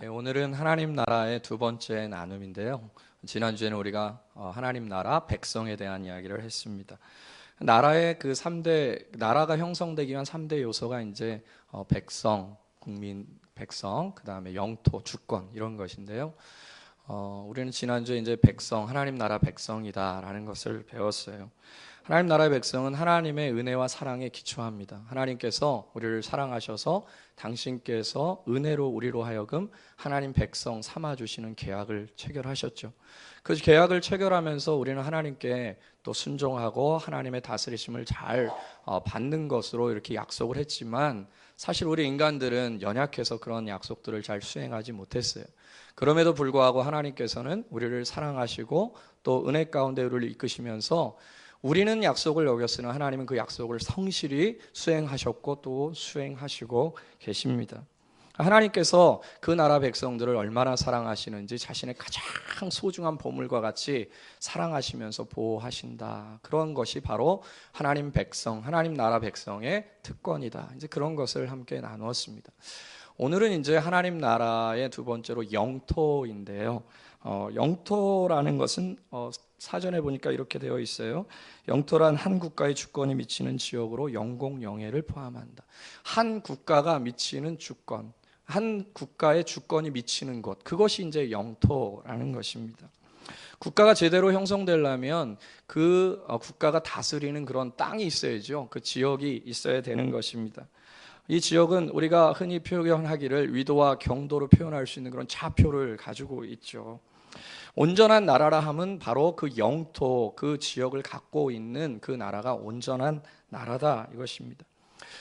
오늘은 하나님 나라의 두 번째 나눔인데요. 지난주에는 우리가 하나님 나라 백성에 대한 이야기를 했습니다. 나라의 그 3대, 나라가 형성되기 위한 3대 요소가 이제 백성, 국민, 백성, 그 다음에 영토, 주권 이런 것인데요. 우리는 지난주에 이제 백성, 하나님 나라 백성이다라는 것을 배웠어요. 하나님 나라의 백성은 하나님의 은혜와 사랑에 기초합니다. 하나님께서 우리를 사랑하셔서 당신께서 은혜로 우리로 하여금 하나님 백성 삼아주시는 계약을 체결하셨죠. 그 계약을 체결하면서 우리는 하나님께 또 순종하고 하나님의 다스리심을 잘 받는 것으로 이렇게 약속을 했지만 사실 우리 인간들은 연약해서 그런 약속들을 잘 수행하지 못했어요. 그럼에도 불구하고 하나님께서는 우리를 사랑하시고 또 은혜 가운데 우리를 이끄시면서 우리는 약속을 어겼으나 하나님은 그 약속을 성실히 수행하셨고 또 수행하시고 계십니다. 하나님께서 그 나라 백성들을 얼마나 사랑하시는지 자신의 가장 소중한 보물과 같이 사랑하시면서 보호하신다. 그런 것이 바로 하나님 백성, 하나님 나라 백성의 특권이다. 이제 그런 것을 함께 나누었습니다. 오늘은 이제 하나님 나라의 두 번째로 영토인데요. 영토라는 것은 사전에 보니까 이렇게 되어 있어요. 영토란 한 국가의 주권이 미치는 지역으로 영공영해를 포함한다. 한 국가가 미치는 주권, 한 국가의 주권이 미치는 곳, 그것이 이제 영토라는 것입니다. 국가가 제대로 형성되려면 그 국가가 다스리는 그런 땅이 있어야죠. 그 지역이 있어야 되는 것입니다. 이 지역은 우리가 흔히 표현하기를 위도와 경도로 표현할 수 있는 그런 차표를 가지고 있죠. 온전한 나라라 함은 바로 그 영토, 그 지역을 갖고 있는 그 나라가 온전한 나라다 이것입니다.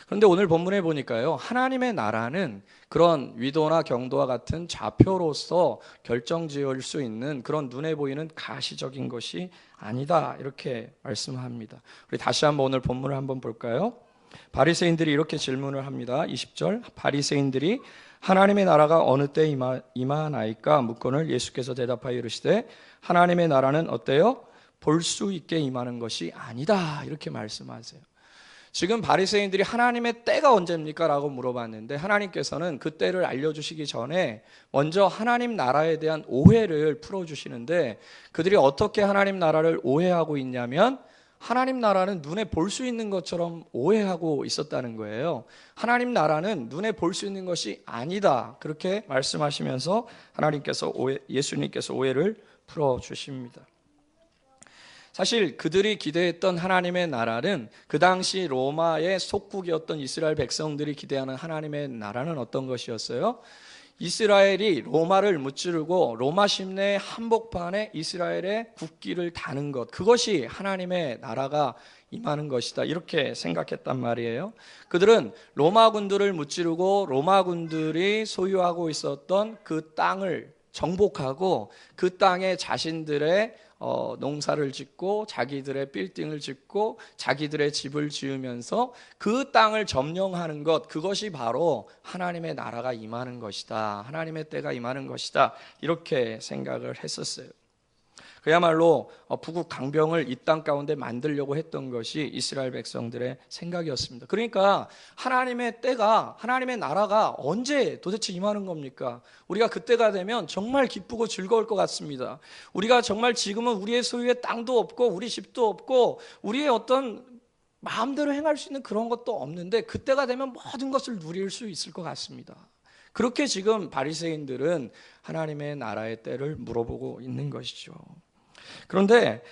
그런데 오늘 본문에 보니까요, 하나님의 나라는 그런 위도나 경도와 같은 좌표로서 결정지을 수 있는 그런 눈에 보이는 가시적인 것이 아니다 이렇게 말씀합니다. 우리 다시 한번 오늘 본문을 한번 볼까요? 바리새인들이 이렇게 질문을 합니다. 20절 바리새인들이 하나님의 나라가 어느 때 임하나이까 묻거늘 예수께서 대답하여 이르시되 하나님의 나라는 어때요? 볼 수 있게 임하는 것이 아니다 이렇게 말씀하세요. 지금 바리새인들이 하나님의 때가 언제입니까? 라고 물어봤는데 하나님께서는 그 때를 알려주시기 전에 먼저 하나님 나라에 대한 오해를 풀어주시는데 그들이 어떻게 하나님 나라를 오해하고 있냐면 하나님 나라는 눈에 볼 수 있는 것처럼 오해하고 있었다는 거예요. 하나님 나라는 눈에 볼 수 있는 것이 아니다. 그렇게 말씀하시면서 예수님께서 오해를 풀어주십니다. 사실 그들이 기대했던 하나님의 나라는 그 당시 로마의 속국이었던 이스라엘 백성들이 기대하는 하나님의 나라는 어떤 것이었어요? 이스라엘이 로마를 무찌르고 로마 심내의 한복판에 이스라엘의 국기를 다는 것, 그것이 하나님의 나라가 임하는 것이다 이렇게 생각했단 말이에요. 그들은 로마 군들을 무찌르고 로마 군들이 소유하고 있었던 그 땅을 정복하고 그 땅에 자신들의 농사를 짓고 자기들의 빌딩을 짓고 자기들의 집을 지으면서 그 땅을 점령하는 것, 그것이 바로 하나님의 나라가 임하는 것이다, 하나님의 때가 임하는 것이다 이렇게 생각을 했었어요. 그야말로 북극 강병을 이 땅 가운데 만들려고 했던 것이 이스라엘 백성들의 생각이었습니다. 그러니까 하나님의 때가, 하나님의 나라가 언제 도대체 임하는 겁니까? 우리가 그때가 되면 정말 기쁘고 즐거울 것 같습니다. 우리가 정말 지금은 우리의 소유의 땅도 없고 우리 집도 없고 우리의 어떤 마음대로 행할 수 있는 그런 것도 없는데 그때가 되면 모든 것을 누릴 수 있을 것 같습니다. 그렇게 지금 바리새인들은 하나님의 나라의 때를 물어보고 있는 것이죠. 그런데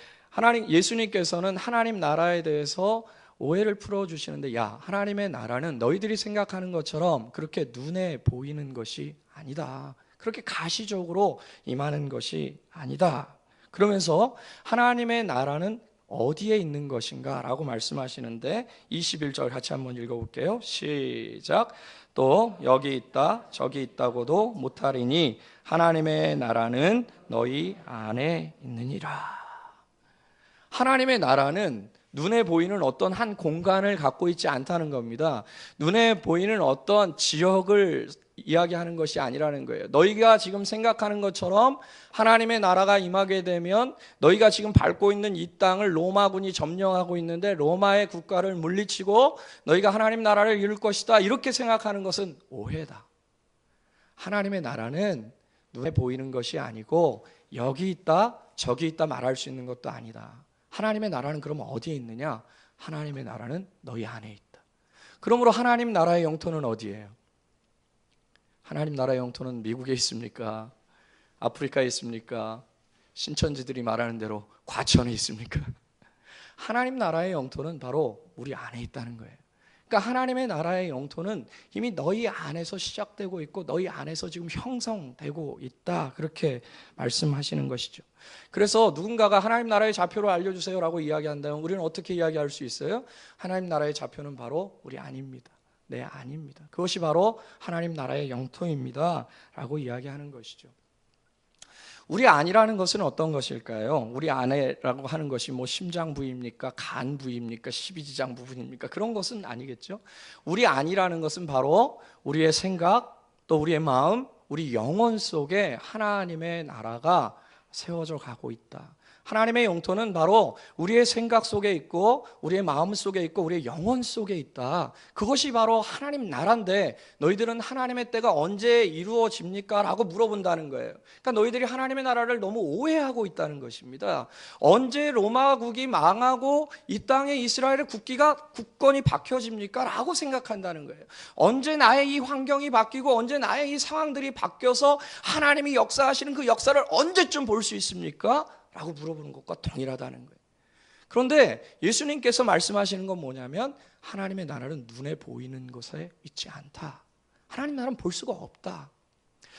예수님께서는 하나님 나라에 대해서 오해를 풀어주시는데, 야, 하나님의 나라는 너희들이 생각하는 것처럼 그렇게 눈에 보이는 것이 아니다. 그렇게 가시적으로 임하는 것이 아니다. 그러면서 하나님의 나라는 어디에 있는 것인가 라고 말씀하시는데 21절 같이 한번 읽어볼게요. 시작. 또 여기 있다 저기 있다고도 못하리니 하나님의 나라는 너희 안에 있느니라. 하나님의 나라는 눈에 보이는 어떤 한 공간을 갖고 있지 않다는 겁니다. 눈에 보이는 어떤 지역을 이야기하는 것이 아니라는 거예요. 너희가 지금 생각하는 것처럼 하나님의 나라가 임하게 되면 너희가 지금 밟고 있는 이 땅을 로마군이 점령하고 있는데 로마의 국가를 물리치고 너희가 하나님 나라를 이룰 것이다 이렇게 생각하는 것은 오해다. 하나님의 나라는 눈에 보이는 것이 아니고 여기 있다 저기 있다 말할 수 있는 것도 아니다. 하나님의 나라는 그럼 어디에 있느냐? 하나님의 나라는 너희 안에 있다. 그러므로 하나님 나라의 영토는 어디예요? 하나님 나라의 영토는 미국에 있습니까? 아프리카에 있습니까? 신천지들이 말하는 대로 과천에 있습니까? 하나님 나라의 영토는 바로 우리 안에 있다는 거예요. 그러니까 하나님의 나라의 영토는 이미 너희 안에서 시작되고 있고 너희 안에서 지금 형성되고 있다, 그렇게 말씀하시는 것이죠. 그래서 누군가가 하나님 나라의 좌표를 알려주세요 라고 이야기한다면 우리는 어떻게 이야기할 수 있어요? 하나님 나라의 좌표는 바로 우리 안입니다. 내 안입니다. 그것이 바로 하나님 나라의 영토입니다 라고 이야기하는 것이죠. 우리 안이라는 것은 어떤 것일까요? 우리 안에라고 하는 것이 뭐 심장 부위입니까? 간 부위입니까? 십이지장 부분입니까? 그런 것은 아니겠죠. 우리 안이라는 것은 바로 우리의 생각, 또 우리의 마음, 우리 영혼 속에 하나님의 나라가 세워져 가고 있다. 하나님의 영토는 바로 우리의 생각 속에 있고 우리의 마음 속에 있고 우리의 영혼 속에 있다. 그것이 바로 하나님 나라인데 너희들은 하나님의 때가 언제 이루어집니까? 라고 물어본다는 거예요. 그러니까 너희들이 하나님의 나라를 너무 오해하고 있다는 것입니다. 언제 로마국이 망하고 이 땅에 이스라엘의 국권이 박혀집니까? 라고 생각한다는 거예요. 언제 나의 이 환경이 바뀌고 언제 나의 이 상황들이 바뀌어서 하나님이 역사하시는 그 역사를 언제쯤 볼 수 있습니까? 라고 물어보는 것과 동일하다는 거예요. 그런데 예수님께서 말씀하시는 건 뭐냐면 하나님의 나라는 눈에 보이는 것에 있지 않다. 하나님 나라는 볼 수가 없다.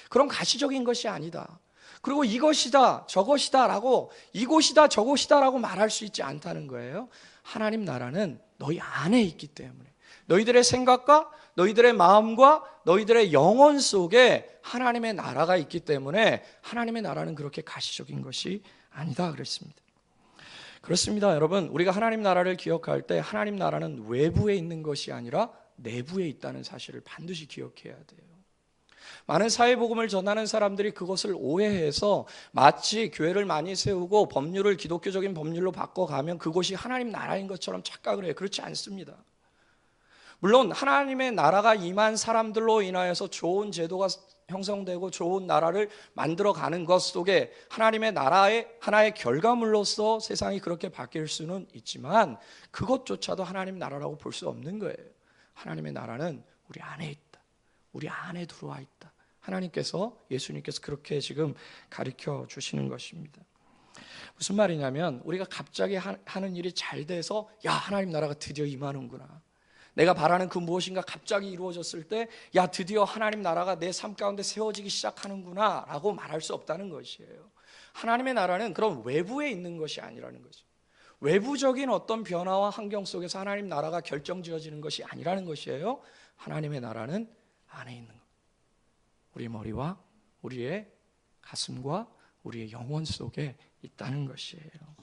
그런 가시적인 것이 아니다. 그리고 이것이다 저것이다 라고 이곳이다 저곳이다 라고 말할 수 있지 않다는 거예요. 하나님 나라는 너희 안에 있기 때문에 너희들의 생각과 너희들의 마음과 너희들의 영혼 속에 하나님의 나라가 있기 때문에 하나님의 나라는 그렇게 가시적인 것이 아니다 그랬습니다. 그렇습니다. 여러분, 우리가 하나님 나라를 기억할 때 하나님 나라는 외부에 있는 것이 아니라 내부에 있다는 사실을 반드시 기억해야 돼요. 많은 사회복음을 전하는 사람들이 그것을 오해해서 마치 교회를 많이 세우고 법률을 기독교적인 법률로 바꿔가면 그것이 하나님 나라인 것처럼 착각을 해요. 그렇지 않습니다. 물론 하나님의 나라가 임한 사람들로 인하여서 좋은 제도가 형성되고 좋은 나라를 만들어가는 것 속에 하나님의 나라의 하나의 결과물로서 세상이 그렇게 바뀔 수는 있지만 그것조차도 하나님 나라라고 볼 수 없는 거예요. 하나님의 나라는 우리 안에 있다. 우리 안에 들어와 있다. 하나님께서, 예수님께서 그렇게 지금 가르쳐 주시는 것입니다. 무슨 말이냐면 우리가 갑자기 하는 일이 잘 돼서 야, 하나님 나라가 드디어 임하는구나. 내가 바라는 그 무엇인가 갑자기 이루어졌을 때 야, 드디어 하나님 나라가 내 삶 가운데 세워지기 시작하는구나 라고 말할 수 없다는 것이에요. 하나님의 나라는 그런 외부에 있는 것이 아니라는 거죠. 외부적인 어떤 변화와 환경 속에서 하나님 나라가 결정지어지는 것이 아니라는 것이에요. 하나님의 나라는 안에 있는 것. 우리 머리와 우리의 가슴과 우리의 영혼 속에 있다는 것이에요.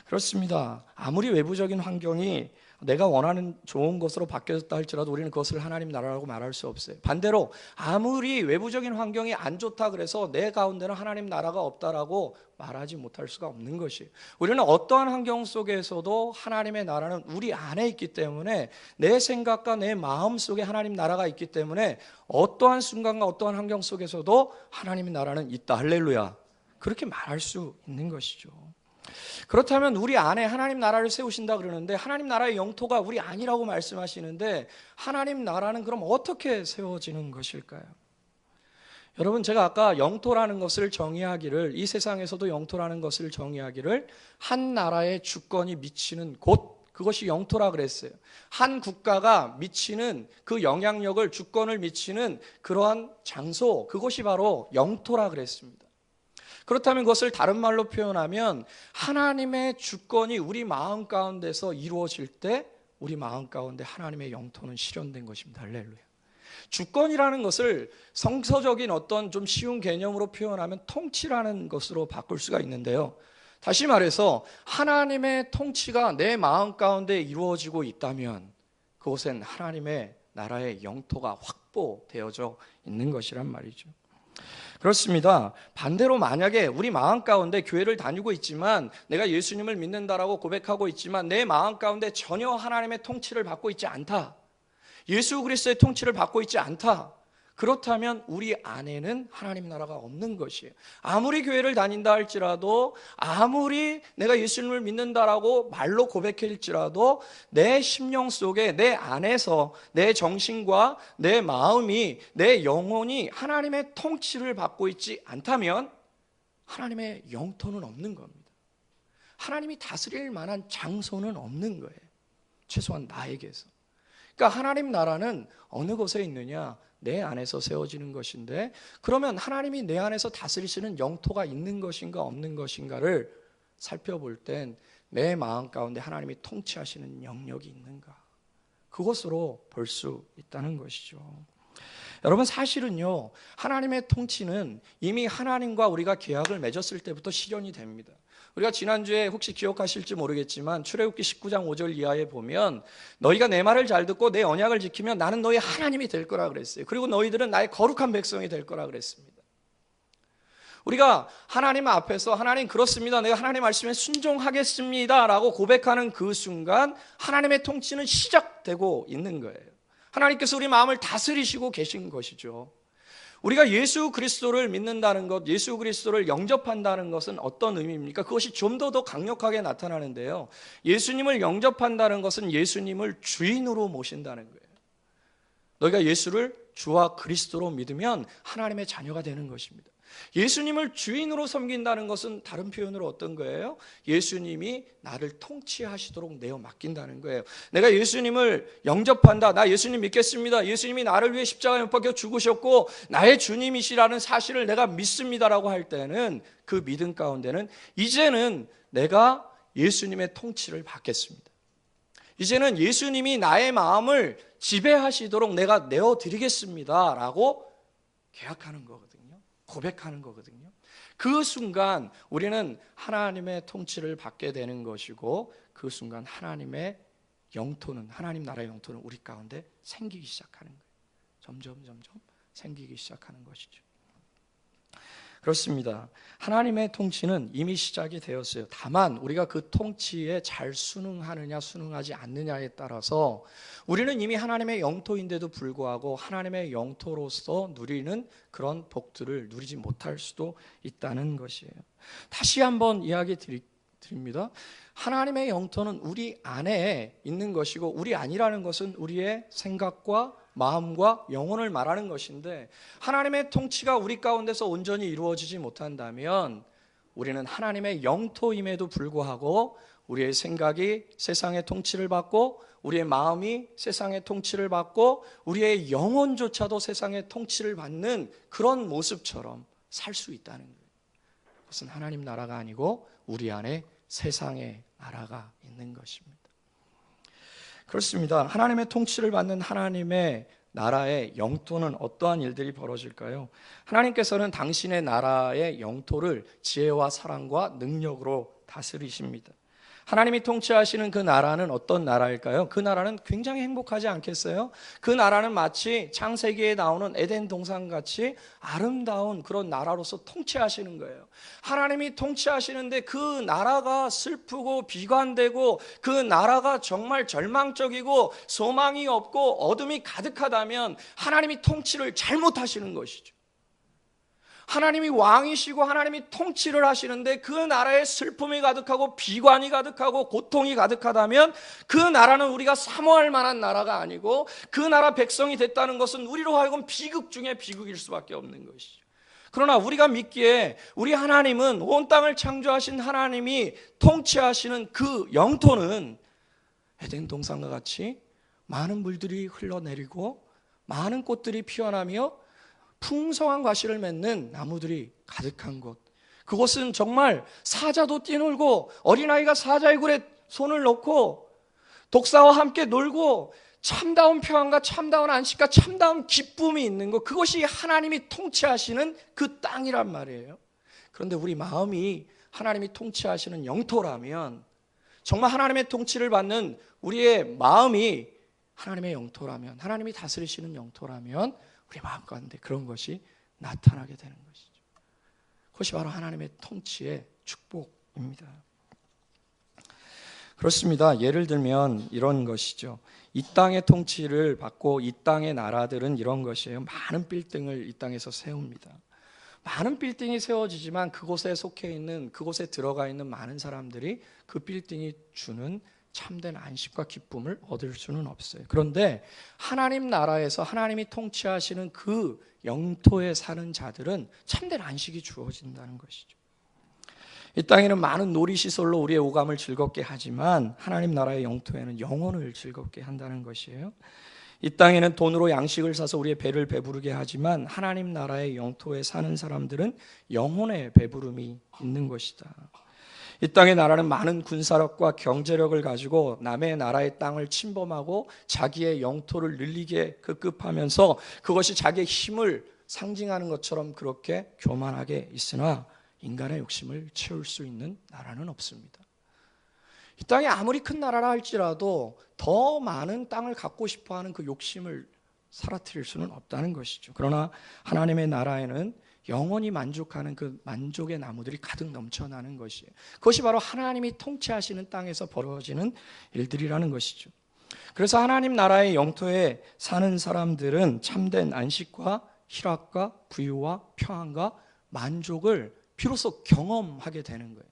그렇습니다. 아무리 외부적인 환경이 내가 원하는 좋은 것으로 바뀌었다 할지라도 우리는 그것을 하나님 나라라고 말할 수 없어요. 반대로 아무리 외부적인 환경이 안 좋다 그래서 내 가운데는 하나님 나라가 없다라고 말하지 못할 수가 없는 것이에요. 우리는 어떠한 환경 속에서도 하나님의 나라는 우리 안에 있기 때문에 내 생각과 내 마음 속에 하나님 나라가 있기 때문에 어떠한 순간과 어떠한 환경 속에서도 하나님의 나라는 있다. 할렐루야. 그렇게 말할 수 있는 것이죠. 그렇다면 우리 안에 하나님 나라를 세우신다 그러는데 하나님 나라의 영토가 우리 안이라고 말씀하시는데 하나님 나라는 그럼 어떻게 세워지는 것일까요? 여러분, 제가 아까 영토라는 것을 정의하기를, 이 세상에서도 영토라는 것을 정의하기를 한 나라의 주권이 미치는 곳, 그것이 영토라 그랬어요. 한 국가가 미치는 그 영향력을, 주권을 미치는 그러한 장소, 그것이 바로 영토라 그랬습니다. 그렇다면 그것을 다른 말로 표현하면 하나님의 주권이 우리 마음 가운데서 이루어질 때 우리 마음 가운데 하나님의 영토는 실현된 것입니다. 할렐루야. 주권이라는 것을 성서적인 어떤 좀 쉬운 개념으로 표현하면 통치라는 것으로 바꿀 수가 있는데요. 다시 말해서 하나님의 통치가 내 마음 가운데 이루어지고 있다면 그곳엔 하나님의 나라의 영토가 확보되어져 있는 것이란 말이죠. 그렇습니다. 반대로 만약에 우리 마음 가운데 교회를 다니고 있지만 내가 예수님을 믿는다라고 고백하고 있지만 내 마음 가운데 전혀 하나님의 통치를 받고 있지 않다. 예수 그리스도의 통치를 받고 있지 않다. 그렇다면 우리 안에는 하나님 나라가 없는 것이에요. 아무리 교회를 다닌다 할지라도, 아무리 내가 예수님을 믿는다라고 말로 고백할지라도 내 심령 속에, 내 안에서 내 정신과 내 마음이, 내 영혼이 하나님의 통치를 받고 있지 않다면 하나님의 영토는 없는 겁니다. 하나님이 다스릴 만한 장소는 없는 거예요. 최소한 나에게서. 그러니까 하나님 나라는 어느 곳에 있느냐? 내 안에서 세워지는 것인데, 그러면 하나님이 내 안에서 다스리시는 영토가 있는 것인가 없는 것인가를 살펴볼 땐 내 마음 가운데 하나님이 통치하시는 영역이 있는가, 그것으로 볼 수 있다는 것이죠. 여러분, 사실은요, 하나님의 통치는 이미 하나님과 우리가 계약을 맺었을 때부터 실현이 됩니다. 우리가 지난주에 혹시 기억하실지 모르겠지만 출애굽기 19장 5절 이하에 보면, 너희가 내 말을 잘 듣고 내 언약을 지키면 나는 너희 하나님이 될 거라 그랬어요. 그리고 너희들은 나의 거룩한 백성이 될 거라 그랬습니다. 우리가 하나님 앞에서 하나님 그렇습니다, 내가 하나님 말씀에 순종하겠습니다 라고 고백하는 그 순간 하나님의 통치는 시작되고 있는 거예요. 하나님께서 우리 마음을 다스리시고 계신 것이죠. 우리가 예수 그리스도를 믿는다는 것, 예수 그리스도를 영접한다는 것은 어떤 의미입니까? 그것이 좀 더 강력하게 나타나는데요, 예수님을 영접한다는 것은 예수님을 주인으로 모신다는 거예요. 너희가 예수를 주와 그리스도로 믿으면 하나님의 자녀가 되는 것입니다. 예수님을 주인으로 섬긴다는 것은 다른 표현으로 어떤 거예요? 예수님이 나를 통치하시도록 내어 맡긴다는 거예요. 내가 예수님을 영접한다, 나 예수님 믿겠습니다, 예수님이 나를 위해 십자가에 못 박혀 죽으셨고 나의 주님이시라는 사실을 내가 믿습니다라고 할 때는, 그 믿음 가운데는 이제는 내가 예수님의 통치를 받겠습니다, 이제는 예수님이 나의 마음을 지배하시도록 내가 내어드리겠습니다 라고 계약하는 거거든요. 고백하는 거거든요. 그 순간 우리는 하나님의 통치를 받게 되는 것이고, 그 순간 하나님의 영토는, 하나님 나라의 영토는 우리 가운데 생기기 시작하는 거예요. 점점 생기기 시작하는 것이죠. 그렇습니다. 하나님의 통치는 이미 시작이 되었어요. 다만 우리가 그 통치에 잘 순응하느냐 순응하지 않느냐에 따라서 우리는 이미 하나님의 영토인데도 불구하고 하나님의 영토로서 누리는 그런 복들을 누리지 못할 수도 있다는 것이에요. 다시 한번 이야기 드립니다. 하나님의 영토는 우리 안에 있는 것이고, 우리 안이라는 것은 우리의 생각과 마음과 영혼을 말하는 것인데, 하나님의 통치가 우리 가운데서 온전히 이루어지지 못한다면 우리는 하나님의 영토임에도 불구하고 우리의 생각이 세상의 통치를 받고, 우리의 마음이 세상의 통치를 받고, 우리의 영혼조차도 세상의 통치를 받는 그런 모습처럼 살 수 있다는 거예요. 그것은 하나님 나라가 아니고 우리 안에 세상의 나라가 있는 것입니다. 그렇습니다. 하나님의 통치를 받는 하나님의 나라의 영토는 어떠한 일들이 벌어질까요? 하나님께서는 당신의 나라의 영토를 지혜와 사랑과 능력으로 다스리십니다. 하나님이 통치하시는 그 나라는 어떤 나라일까요? 그 나라는 굉장히 행복하지 않겠어요? 그 나라는 마치 창세기에 나오는 에덴 동산같이 아름다운 그런 나라로서 통치하시는 거예요. 하나님이 통치하시는데 그 나라가 슬프고 비관되고, 그 나라가 정말 절망적이고 소망이 없고 어둠이 가득하다면 하나님이 통치를 잘못하시는 것이죠. 하나님이 왕이시고 하나님이 통치를 하시는데 그 나라에 슬픔이 가득하고 비관이 가득하고 고통이 가득하다면 그 나라는 우리가 사모할 만한 나라가 아니고, 그 나라 백성이 됐다는 것은 우리로 하여금 비극 중에 비극일 수밖에 없는 것이죠. 그러나 우리가 믿기에 우리 하나님은, 온 땅을 창조하신 하나님이 통치하시는 그 영토는 에덴 동산과 같이 많은 물들이 흘러내리고 많은 꽃들이 피어나며 풍성한 과실을 맺는 나무들이 가득한 곳, 그곳은 정말 사자도 뛰놀고 어린아이가 사자의 굴에 손을 넣고 독사와 함께 놀고 참다운 평안과 참다운 안식과 참다운 기쁨이 있는 곳, 그것이 하나님이 통치하시는 그 땅이란 말이에요. 그런데 우리 마음이 하나님이 통치하시는 영토라면, 정말 하나님의 통치를 받는 우리의 마음이 하나님의 영토라면, 하나님이 다스리시는 영토라면 우리 마음 가운데 그런 것이 나타나게 되는 것이죠. 그것이 바로 하나님의 통치의 축복입니다. 그렇습니다. 예를 들면 이런 것이죠. 이 땅의 통치를 받고 이 땅의 나라들은 이런 것이에요. 많은 빌딩을 이 땅에서 세웁니다. 많은 빌딩이 세워지지만 그곳에 속해 있는, 그곳에 들어가 있는 많은 사람들이 그 빌딩이 주는 참된 안식과 기쁨을 얻을 수는 없어요. 그런데 하나님 나라에서 하나님이 통치하시는 그 영토에 사는 자들은 참된 안식이 주어진다는 것이죠. 이 땅에는 많은 놀이시설로 우리의 오감을 즐겁게 하지만 하나님 나라의 영토에는 영혼을 즐겁게 한다는 것이에요. 이 땅에는 돈으로 양식을 사서 우리의 배를 배부르게 하지만 하나님 나라의 영토에 사는 사람들은 영혼의 배부름이 있는 것이다. 이 땅의 나라는 많은 군사력과 경제력을 가지고 남의 나라의 땅을 침범하고 자기의 영토를 늘리게 급급하면서 그것이 자기의 힘을 상징하는 것처럼 그렇게 교만하게 있으나 인간의 욕심을 채울 수 있는 나라는 없습니다. 이 땅이 아무리 큰 나라라 할지라도 더 많은 땅을 갖고 싶어하는 그 욕심을 사라뜨릴 수는 없다는 것이죠. 그러나 하나님의 나라에는 영원히 만족하는 그 만족의 나무들이 가득 넘쳐나는 것이에요. 그것이 바로 하나님이 통치하시는 땅에서 벌어지는 일들이라는 것이죠. 그래서 하나님 나라의 영토에 사는 사람들은 참된 안식과 희락과 부유와 평안과 만족을 비로소 경험하게 되는 거예요.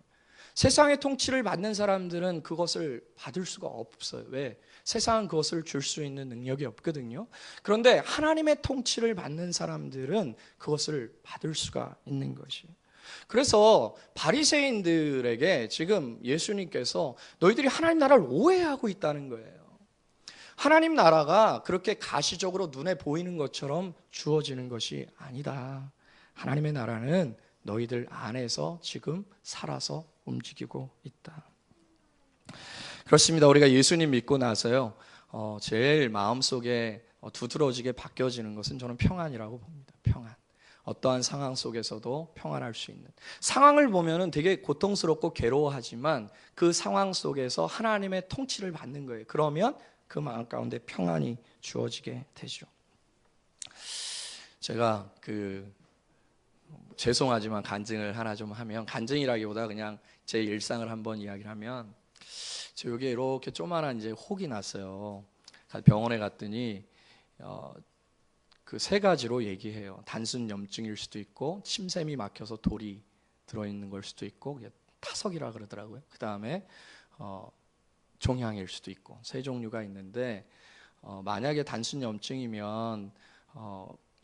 세상의 통치를 받는 사람들은 그것을 받을 수가 없어요. 왜? 세상은 그것을 줄 수 있는 능력이 없거든요. 그런데 하나님의 통치를 받는 사람들은 그것을 받을 수가 있는 것이에요. 그래서 바리새인들에게 지금 예수님께서 너희들이 하나님 나라를 오해하고 있다는 거예요. 하나님 나라가 그렇게 가시적으로 눈에 보이는 것처럼 주어지는 것이 아니다. 하나님의 나라는 너희들 안에서 지금 살아서 움직이고 있다. 그렇습니다. 우리가 예수님 믿고 나서요, 제일 마음속에 두드러지게 바뀌어지는 것은 저는 평안이라고 봅니다. 평안. 어떠한 상황 속에서도 평안할 수 있는. 상황을 보면은 되게 고통스럽고 괴로워하지만 그 상황 속에서 하나님의 통치를 받는 거예요. 그러면 그 마음 가운데 평안이 주어지게 되죠. 제가 죄송하지만 간증을 하나 좀 하면, 간증이라기보다 그냥 제 일상을 한번 이야기를 하면, 저 여기에 이렇게 조그만한 이제 혹이 났어요. 병원에 갔더니 그 세 가지로 얘기해요. 단순 염증일 수도 있고, 침샘이 막혀서 돌이 들어있는 걸 수도 있고, 타석이라 그러더라고요. 그 다음에 종양일 수도 있고, 세 종류가 있는데 만약에 단순 염증이면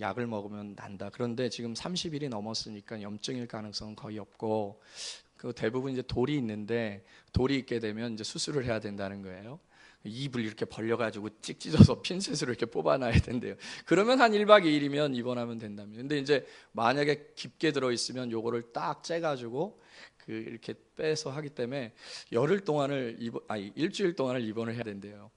약을 먹으면 난다. 그런데 지금 30일이 넘었으니까 염증일 가능성은 거의 없고, 그 대부분 이제 돌이 있는데 돌이 있게 되면 이제 수술을 해야 된다는 거예요. 입을 이렇게 벌려가지고 찍 찢어서 핀셋으로 이렇게 뽑아놔야 된대요. 그러면 한 1박 2일이면 입원하면 된답니다. 근데 이제 만약에 깊게 들어있으면 요거를 딱 째가지고 이렇게 빼서 하기 때문에 일주일 동안을 입원을 해야 된대요.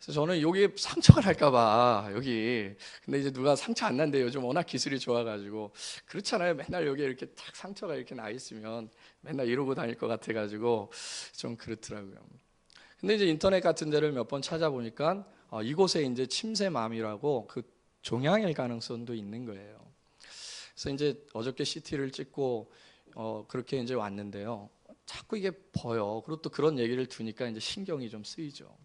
그래서 저는 여기 상처가 날까봐 여기. 근데 이제 누가 상처 안 난대요. 요즘 워낙 기술이 좋아가지고. 그렇잖아요. 맨날 여기 이렇게 딱 상처가 이렇게 나 있으면 맨날 이러고 다닐 것 같아가지고 좀 그렇더라고요. 근데 이제 인터넷 같은 데를 몇 번 찾아보니까 이곳에 이제 침샘암이라고 그 종양일 가능성도 있는 거예요. 그래서 이제 어저께 CT를 찍고 그렇게 이제 왔는데요. 자꾸 이게 버요. 그리고 또 그런 얘기를 두니까 이제 신경이 좀 쓰이죠.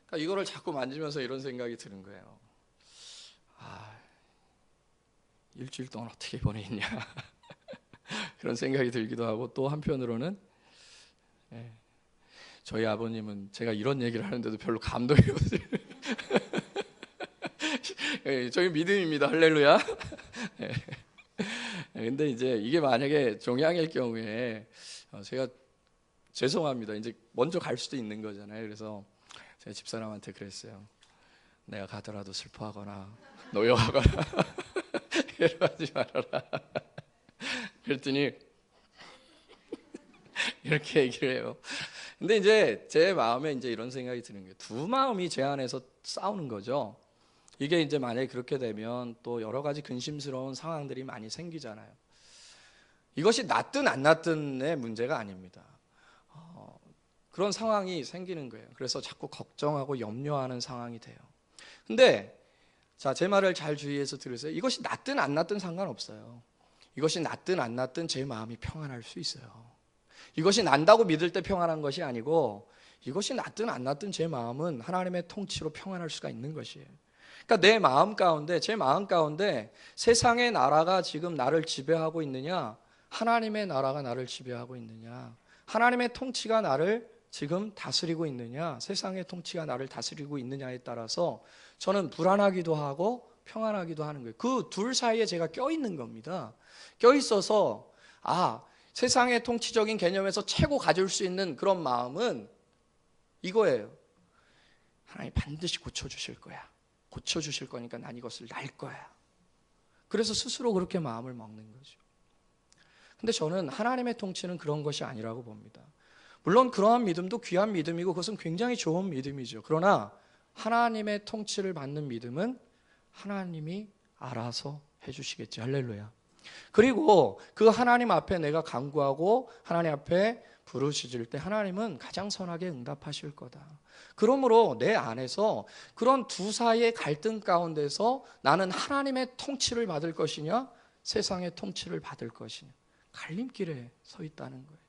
그러니까 이거를 자꾸 만지면서 이런 생각이 드는 거예요. 일주일 동안 어떻게 보내있냐 그런 생각이 들기도 하고, 또 한편으로는 저희 아버님은 제가 이런 얘기를 하는데도 별로 감동이 없어요. 저희 믿음입니다. 할렐루야. 근데 이제 이게 만약에 종양일 경우에 제가 죄송합니다. 이제 먼저 갈 수도 있는 거잖아요. 그래서 제가 집사람한테 그랬어요. 내가 가더라도 슬퍼하거나 노여하거나 이러지 말아라. 그랬더니 이렇게 얘기를 해요. 근데 이제 제 마음에 이제 이런 생각이 드는 거예요. 두 마음이 제 안에서 싸우는 거죠. 이게 이제 만약에 그렇게 되면 또 여러 가지 근심스러운 상황들이 많이 생기잖아요. 이것이 낫든 안 낫든의 문제가 아닙니다. 그런 상황이 생기는 거예요. 그래서 자꾸 걱정하고 염려하는 상황이 돼요. 근데 제 말을 잘 주의해서 들으세요. 이것이 낫든 안 낫든 상관없어요. 이것이 낫든 안 낫든 제 마음이 평안할 수 있어요. 이것이 난다고 믿을 때 평안한 것이 아니고 이것이 낫든 안 낫든 제 마음은 하나님의 통치로 평안할 수가 있는 것이에요. 그러니까 내 마음 가운데, 제 마음 가운데 세상의 나라가 지금 나를 지배하고 있느냐, 하나님의 나라가 나를 지배하고 있느냐, 하나님의 통치가 나를 지금 다스리고 있느냐, 세상의 통치가 나를 다스리고 있느냐에 따라서 저는 불안하기도 하고 평안하기도 하는 거예요. 그 둘 사이에 제가 껴있는 겁니다. 껴있어서 세상의 통치적인 개념에서 최고 가질 수 있는 그런 마음은 이거예요. 하나님 반드시 고쳐주실 거야. 고쳐주실 거니까 난 이것을 날 거야. 그래서 스스로 그렇게 마음을 먹는 거죠. 근데 저는 하나님의 통치는 그런 것이 아니라고 봅니다. 물론 그러한 믿음도 귀한 믿음이고 그것은 굉장히 좋은 믿음이죠. 그러나 하나님의 통치를 받는 믿음은 하나님이 알아서 해주시겠지. 할렐루야. 그리고 그 하나님 앞에 내가 간구하고 하나님 앞에 부르짖을 때 하나님은 가장 선하게 응답하실 거다. 그러므로 내 안에서 그런 두 사이의 갈등 가운데서 나는 하나님의 통치를 받을 것이냐 세상의 통치를 받을 것이냐 갈림길에 서 있다는 거예요.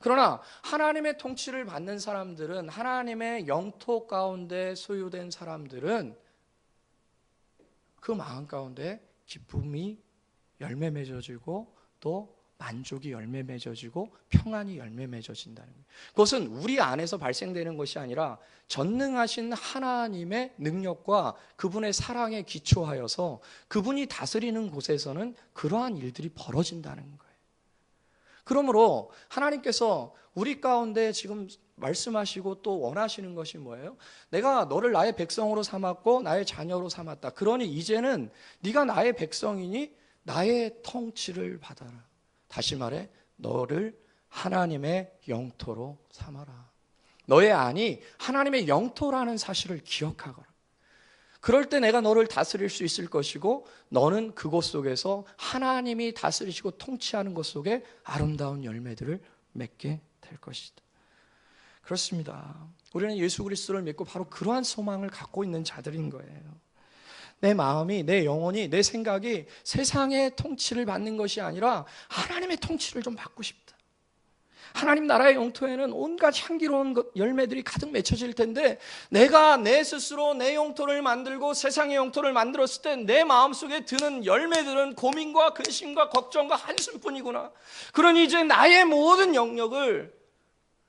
그러나 하나님의 통치를 받는 사람들은, 하나님의 영토 가운데 소유된 사람들은 그 마음 가운데 기쁨이 열매 맺어지고 또 만족이 열매 맺어지고 평안이 열매 맺어진다는 거예요. 그것은 우리 안에서 발생되는 것이 아니라 전능하신 하나님의 능력과 그분의 사랑에 기초하여서 그분이 다스리는 곳에서는 그러한 일들이 벌어진다는 거예요. 그러므로 하나님께서 우리 가운데 지금 말씀하시고 또 원하시는 것이 뭐예요? 내가 너를 나의 백성으로 삼았고 나의 자녀로 삼았다. 그러니 이제는 네가 나의 백성이니 나의 통치를 받아라. 다시 말해 너를 하나님의 영토로 삼아라. 너의 안이 하나님의 영토라는 사실을 기억하거라. 그럴 때 내가 너를 다스릴 수 있을 것이고 너는 그곳 속에서 하나님이 다스리시고 통치하는 것 속에 아름다운 열매들을 맺게 될 것이다. 그렇습니다. 우리는 예수 그리스도를 믿고 바로 그러한 소망을 갖고 있는 자들인 거예요. 내 마음이, 내 영혼이, 내 생각이 세상의 통치를 받는 것이 아니라 하나님의 통치를 좀 받고 싶다. 하나님 나라의 영토에는 온갖 향기로운 열매들이 가득 맺혀질 텐데 내가 내 스스로 내 영토를 만들고 세상의 영토를 만들었을 때 내 마음속에 드는 열매들은 고민과 근심과 걱정과 한숨뿐이구나. 그러니 이제 나의 모든 영역을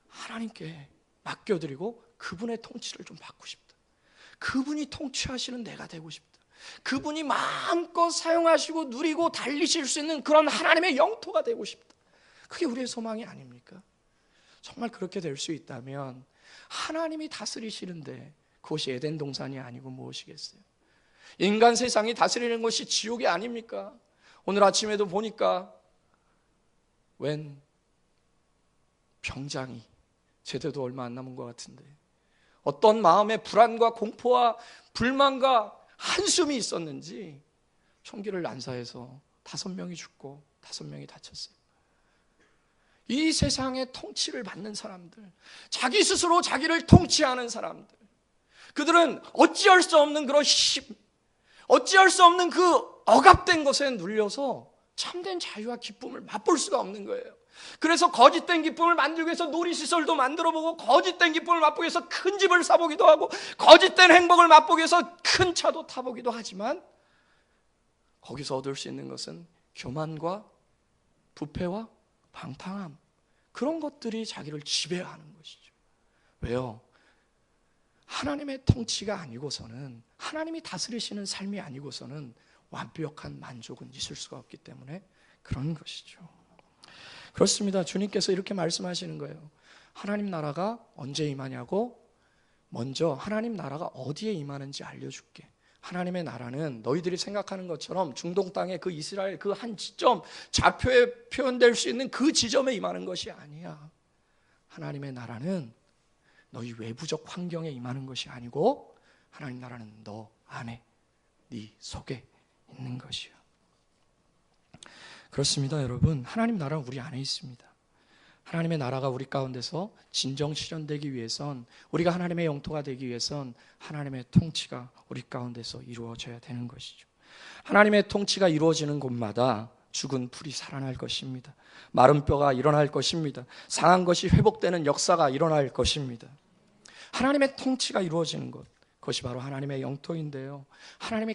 하나님께 맡겨드리고 그분의 통치를 좀 받고 싶다. 그분이 통치하시는 내가 되고 싶다. 그분이 마음껏 사용하시고 누리고 달리실 수 있는 그런 하나님의 영토가 되고 싶다. 그게 우리의 소망이 아닙니까? 정말 그렇게 될 수 있다면 하나님이 다스리시는데 그것이 에덴 동산이 아니고 무엇이겠어요? 인간 세상이 다스리는 것이 지옥이 아닙니까? 오늘 아침에도 보니까 웬 병장이 제대도 얼마 안 남은 것 같은데 어떤 마음의 불안과 공포와 불만과 한숨이 있었는지 총기를 난사해서 5명이 죽고 5명이 다쳤어요. 이 세상의 통치를 받는 사람들, 자기 스스로 자기를 통치하는 사람들, 그들은 어찌할 수 없는 그런 어찌할 수 없는 그 억압된 것에 눌려서 참된 자유와 기쁨을 맛볼 수가 없는 거예요. 그래서 거짓된 기쁨을 만들기 위해서 놀이시설도 만들어보고 거짓된 기쁨을 맛보기 위해서 큰 집을 사보기도 하고 거짓된 행복을 맛보기 위해서 큰 차도 타보기도 하지만 거기서 얻을 수 있는 것은 교만과 부패와 방탕함, 그런 것들이 자기를 지배하는 것이죠. 왜요? 하나님의 통치가 아니고서는, 하나님이 다스리시는 삶이 아니고서는 완벽한 만족은 있을 수가 없기 때문에 그런 것이죠. 그렇습니다. 주님께서 이렇게 말씀하시는 거예요. 하나님 나라가 언제 임하냐고? 먼저 하나님 나라가 어디에 임하는지 알려줄게. 하나님의 나라는 너희들이 생각하는 것처럼 중동 땅의 그 이스라엘 그 한 지점, 좌표에 표현될 수 있는 그 지점에 임하는 것이 아니야. 하나님의 나라는 너희 외부적 환경에 임하는 것이 아니고 하나님 나라는 너 안에, 네 속에 있는 것이야. 그렇습니다, 여러분. 하나님 나라는 우리 안에 있습니다. 하나님의 나라가 우리 가운데서 진정 실현되기 위해선, 우리가 하나님의 영토가 되기 위해선 하나님의 통치가 우리 가운데서 이루어져야 되는 것이죠. 하나님의 통치가 이루어지는 곳마다 죽은 풀이 살아날 것입니다. 마른 뼈가 일어날 것입니다. 상한 것이 회복되는 역사가 일어날 것입니다. 하나님의 통치가 이루어지는 것, 그것이 바로 하나님의 영토인데요, 하나님이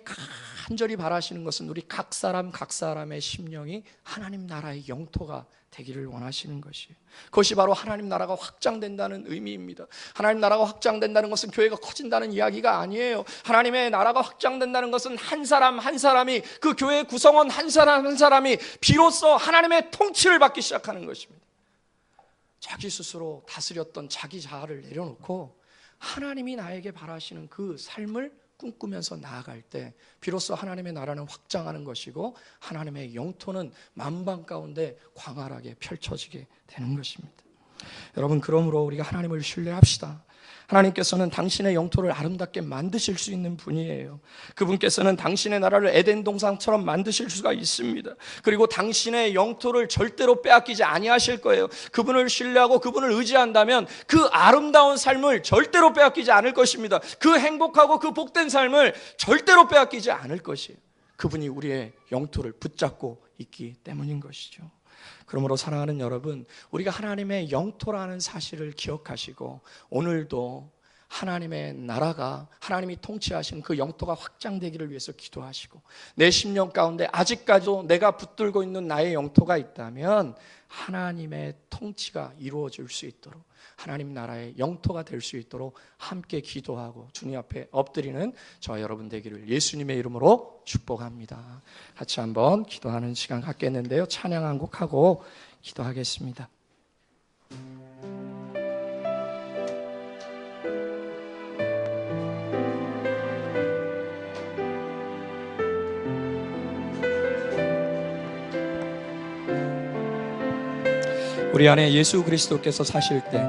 간절히 바라시는 것은 우리 각 사람의 심령이 하나님 나라의 영토가 되기를 원하시는 것이에요. 그것이 바로 하나님 나라가 확장된다는 의미입니다. 하나님 나라가 확장된다는 것은 교회가 커진다는 이야기가 아니에요. 하나님의 나라가 확장된다는 것은 한 사람 한 사람이, 그 교회의 구성원 한 사람 한 사람이 비로소 하나님의 통치를 받기 시작하는 것입니다. 자기 스스로 다스렸던 자기 자아를 내려놓고 하나님이 나에게 바라시는 그 삶을 꿈꾸면서 나아갈 때 비로소 하나님의 나라는 확장하는 것이고 하나님의 영토는 만방 가운데 광활하게 펼쳐지게 되는 것입니다. 여러분, 그러므로 우리가 하나님을 신뢰합시다. 하나님께서는 당신의 영토를 아름답게 만드실 수 있는 분이에요. 그분께서는 당신의 나라를 에덴 동산처럼 만드실 수가 있습니다. 그리고 당신의 영토를 절대로 빼앗기지 아니하실 거예요. 그분을 신뢰하고 그분을 의지한다면 그 아름다운 삶을 절대로 빼앗기지 않을 것입니다. 그 행복하고 그 복된 삶을 절대로 빼앗기지 않을 것이에요. 그분이 우리의 영토를 붙잡고 있기 때문인 것이죠. 그러므로 사랑하는 여러분, 우리가 하나님의 영토라는 사실을 기억하시고 오늘도 하나님의 나라가, 하나님이 통치하시는 그 영토가 확장되기를 위해서 기도하시고, 내 심령 가운데 아직까지도 내가 붙들고 있는 나의 영토가 있다면 하나님의 통치가 이루어질 수 있도록, 하나님 나라의 영토가 될 수 있도록 함께 기도하고 주님 앞에 엎드리는 저와 여러분 되기를 예수님의 이름으로 축복합니다. 같이 한번 기도하는 시간 갖겠는데요, 찬양 한 곡 하고 기도하겠습니다. 우리 안에 예수 그리스도께서 사실 때,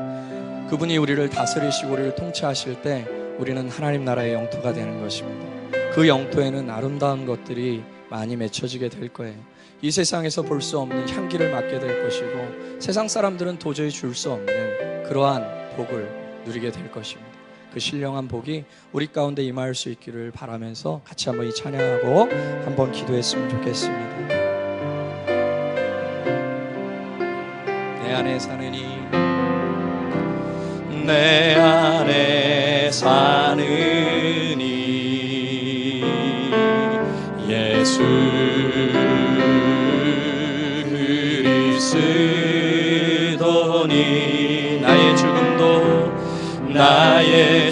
그분이 우리를 다스리시고 우리를 통치하실 때 우리는 하나님 나라의 영토가 되는 것입니다. 그 영토에는 아름다운 것들이 많이 맺혀지게 될 거예요. 이 세상에서 볼 수 없는 향기를 맡게 될 것이고 세상 사람들은 도저히 줄 수 없는 그러한 복을 누리게 될 것입니다. 그 신령한 복이 우리 가운데 임할 수 있기를 바라면서 같이 한번 이 찬양하고 한번 기도했으면 좋겠습니다. 내 안에 사느니, 내 안에 사느니 예수 그리스도니, 나의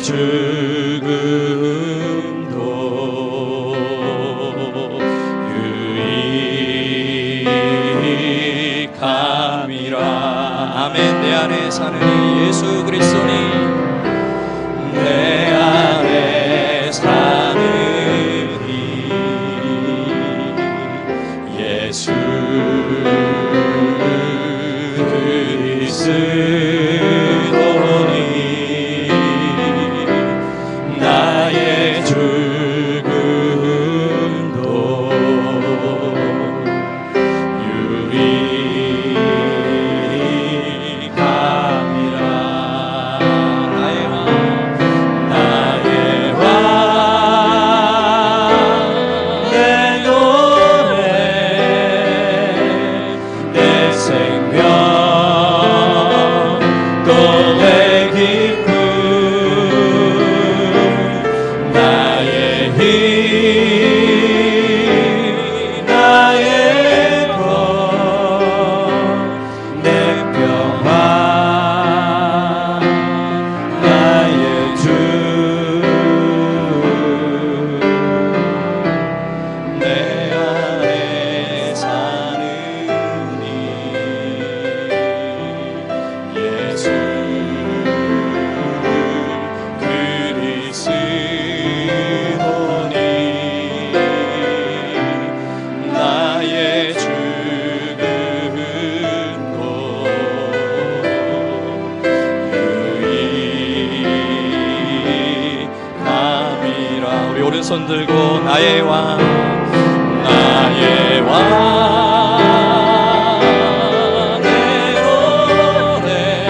죽음도 유익함이라. 아멘. 내 안에 사느니 예수 그리스도니, 내 안에 사느니 예수 그리스도니, 나의 죽음도 유익함이라. 나의 왕 내 노래 내 생명 또 내 기쁨, 나의 힘 나의 것 내 평화 나의 주, 내 안에 사느니 예수 그리스도니, 나의 죽음도 유익함이라. 우리 오른손 들고 나의 왕, 나의 왕 내 노래,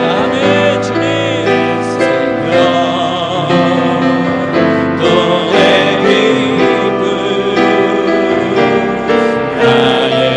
아멘. 주님 생명 또 내 기쁨, 나의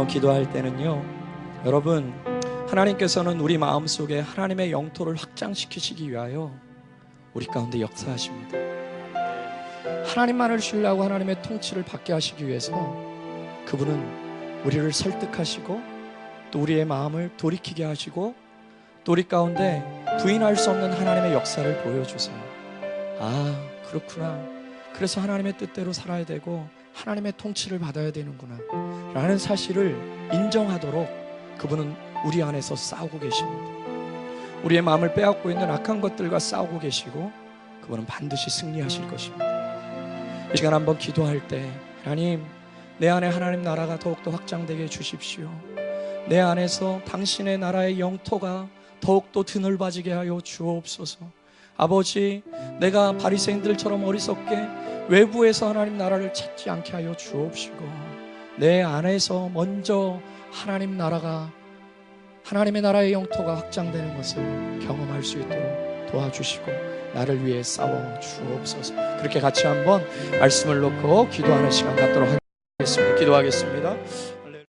기도할 때는요, 여러분, 하나님께서는 우리 마음속에 하나님의 영토를 확장시키시기 위하여 우리 가운데 역사하십니다. 하나님만을 신뢰하고 하나님의 통치를 받게 하시기 위해서 그분은 우리를 설득하시고 또 우리의 마음을 돌이키게 하시고 또 우리 가운데 부인할 수 없는 하나님의 역사를 보여주세요. 아, 그렇구나. 그래서 하나님의 뜻대로 살아야 되고 하나님의 통치를 받아야 되는구나 라는 사실을 인정하도록 그분은 우리 안에서 싸우고 계십니다. 우리의 마음을 빼앗고 있는 악한 것들과 싸우고 계시고 그분은 반드시 승리하실 것입니다. 이 시간 한번 기도할 때, 하나님, 내 안에 하나님 나라가 더욱더 확장되게 해주십시오. 내 안에서 당신의 나라의 영토가 더욱더 드넓어지게 하여 주옵소서. 아버지, 내가 바리새인들처럼 어리석게 외부에서 하나님 나라를 찾지 않게 하여 주옵시고 내 안에서 먼저 하나님 나라가, 하나님의 나라의 영토가 확장되는 것을 경험할 수 있도록 도와주시고 나를 위해 싸워 주옵소서. 그렇게 같이 한번 말씀을 놓고 기도하는 시간 갖도록 하겠습니다. 기도하겠습니다.